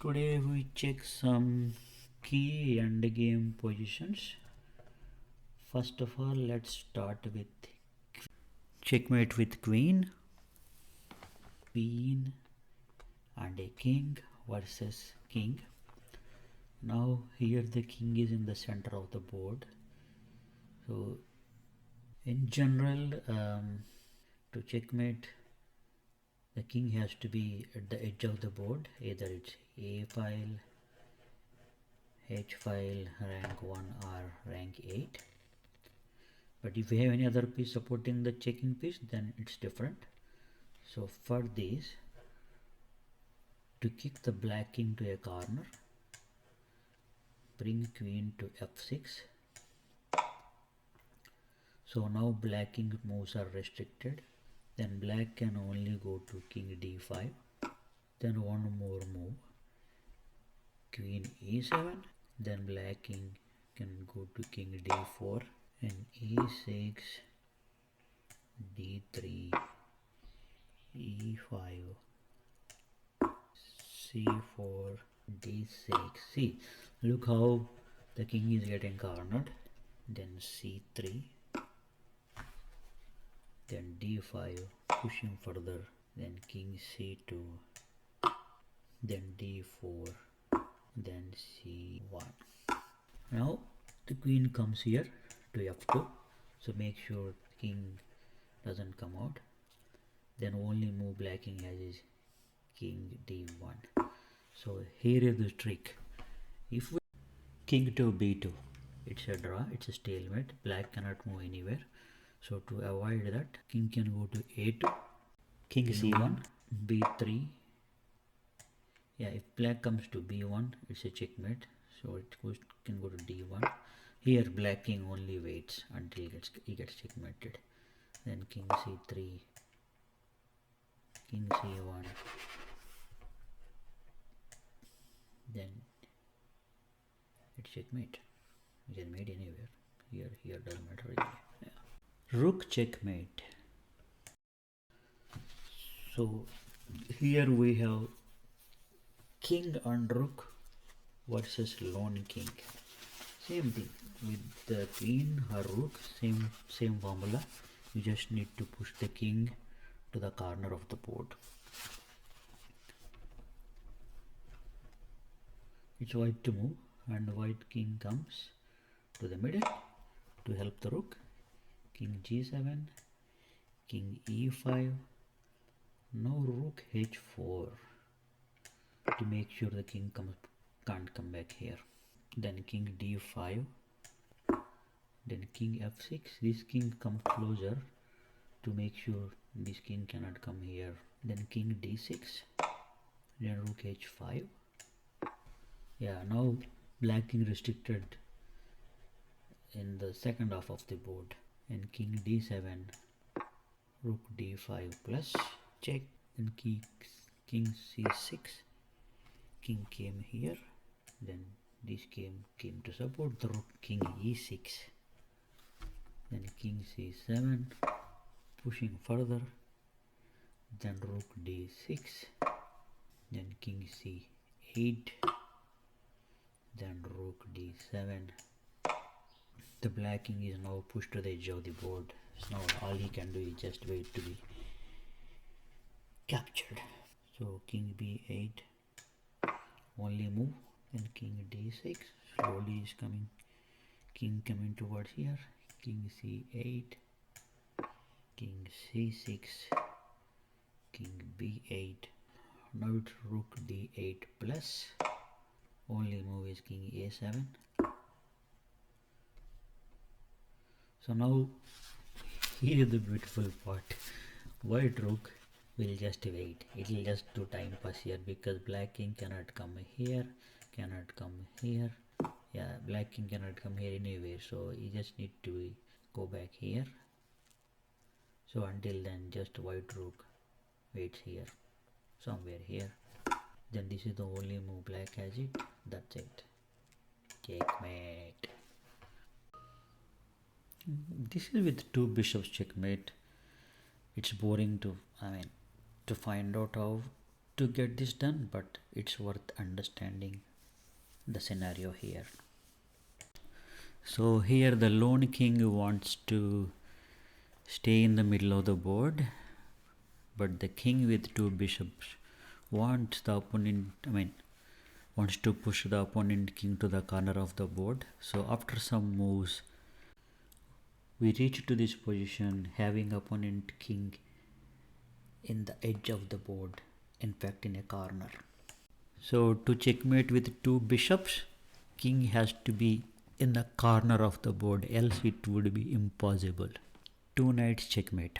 Today we check some key endgame positions. First of all, let's start with checkmate with queen and a king versus king. Now here the king is in the center of the board. So in general, to checkmate, the king has to be at the edge of the board. Either it's A file, H file, rank 1 or rank 8. But if we have any other piece supporting the checking piece, then it's different. So for this, to kick the black king to a corner, bring queen to f6. So now black king moves are restricted. Then black can only go to king d5. Then one more move, queen e7. Then black king can go to king d4 and e6, d3, e5, c4, d6. See, look how the king is getting cornered. Then c3, then d5, pushing further, then king c2, then d4, then c1. Now the queen comes here to f2, so make sure king doesn't come out. Then only move black king has is king d1. So here is the trick. If we king to b2, it's a draw, it's a stalemate, black cannot move anywhere. So to avoid that, king can go to a2, king c1, b3. Yeah, if black comes to b1, it's a checkmate, so it can go to d1. Here black king only waits until he gets checkmated. Then king c3, king c1, then it's checkmate. You can mate anywhere. Here doesn't matter really. Yeah. Rook checkmate. So here we have king and rook versus lone king. Same thing with the queen or rook, same formula. You just need to push the king to the corner of the board. It's white to move, and white king comes to the middle to help the rook. King g7, king e5. Now rook h4 to make sure the king can't come back here. Then king d5, then king f6. This king comes closer to make sure this king cannot come here. Then king d6, then rook h5. Yeah, now black king restricted in the second half of the board. And king d7, rook d5 plus check. Then king c6, king came here. Then this came to support the rook. King e6, then king c7, pushing further. Then rook d6, then king c8, then rook d7. The black king is now pushed to the edge of the board. So now all he can do is just wait to be captured. So king b8, only move. Then king d6, slowly is coming, king coming towards here. King c8, king c6, king b8. Now it's rook d8 plus, only move is king a7. So now here is the beautiful part. White rook will just wait. It will just do time pass here because black king cannot come here, cannot come here. Yeah, black king cannot come here anywhere. So you just need to go back here. So until then, just white rook waits here, somewhere here. Then this is the only move black has it. That's it. Checkmate. This is with two bishops checkmate. It's boring to find out how to get this done, but it's worth understanding the scenario here. So here the lone king wants to stay in the middle of the board, but the king with two bishops wants the opponent, wants to push the opponent king to the corner of the board. So after some moves, we reach to this position having opponent king in the edge of the board, in fact in a corner. So to checkmate with two bishops, king has to be in the corner of the board, else it would be impossible. Two knights checkmate.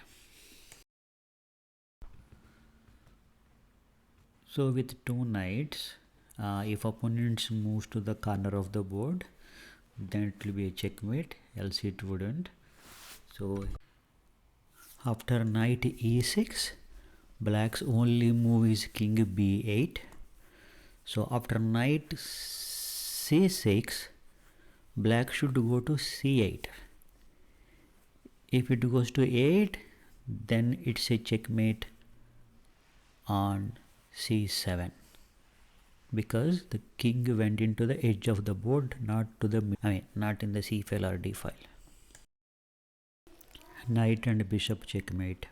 So with two knights, if opponents moves to the corner of the board, then it will be a checkmate, else it wouldn't. So after knight e6, black's only move is king b8. So after knight c6, black should go to c8. If it goes to 8, then it's a checkmate on c7, because the king went into the edge of the board, not to the not in the c file or d file. Knight and bishop checkmate.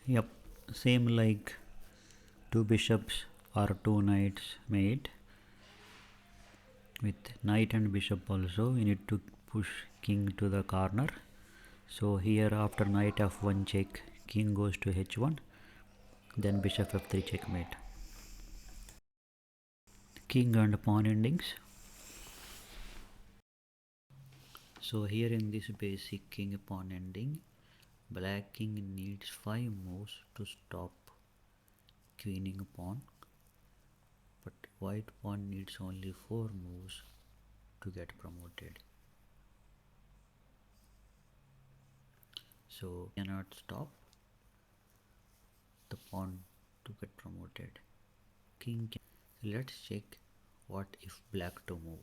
Yep, same like two bishops or two knights mate. With knight and bishop also, we need to push king to the corner. So here after knight f1 check, king goes to h1, then bishop f3 checkmate. King and pawn endings. So here in this basic king pawn ending, black king needs 5 moves to stop queening pawn, but white pawn needs only 4 moves to get promoted. So cannot stop the pawn to get promoted. King can. Let's check what if black to move.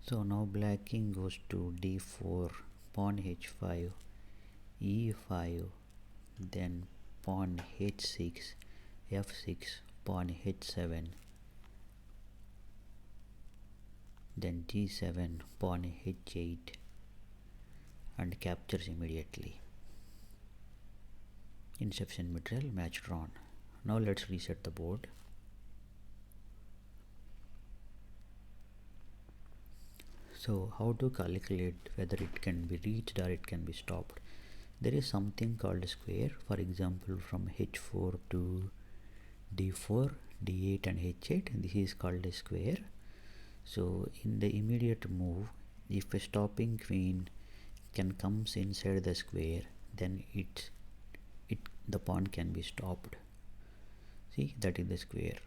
So now black king goes to d4, pawn h5, e5, then pawn h6, f6, pawn h7, then g7, pawn h8, and captures immediately. Insufficient material, match drawn. Now let's reset the board. So how to calculate whether it can be reached or it can be stopped? There is something called a square. For example, from h4 to d4, d8 and h8, this is called a square. So in the immediate move, if a stopping queen can comes inside the square, then the pawn can be stopped. See, that is the square.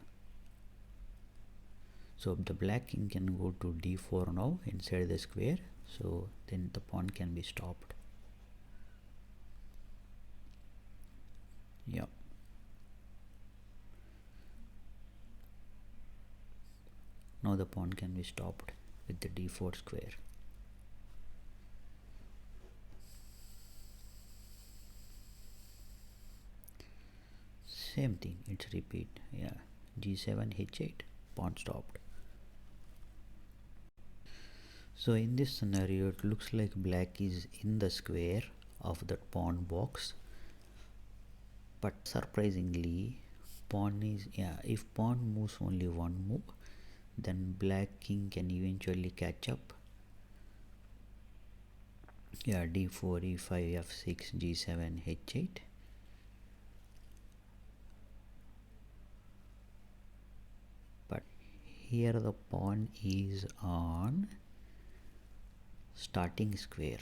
So the black king can go to d4 now inside the square, so then the pawn can be stopped. Yeah. Now the pawn can be stopped with the d4 square. Same thing, it's repeat. Yeah, g7, h8, pawn stopped. So in this scenario, it looks like black is in the square of the pawn box, but surprisingly, pawn is, if pawn moves only one move, then black king can eventually catch up. Yeah, d4, e5, f6, g7, h8. But here the pawn is on starting square.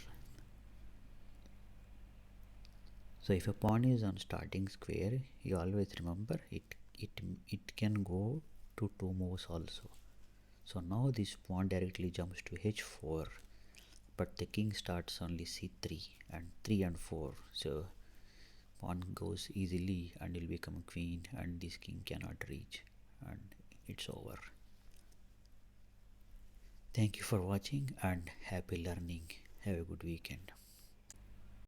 So if a pawn is on starting square, you always remember it can go to 2 moves also. So now this pawn directly jumps to h4, but the king starts only c3 and 3 and 4. So pawn goes easily and will become queen, and this king cannot reach, and it's over. Thank you for watching and happy learning. Have a good weekend.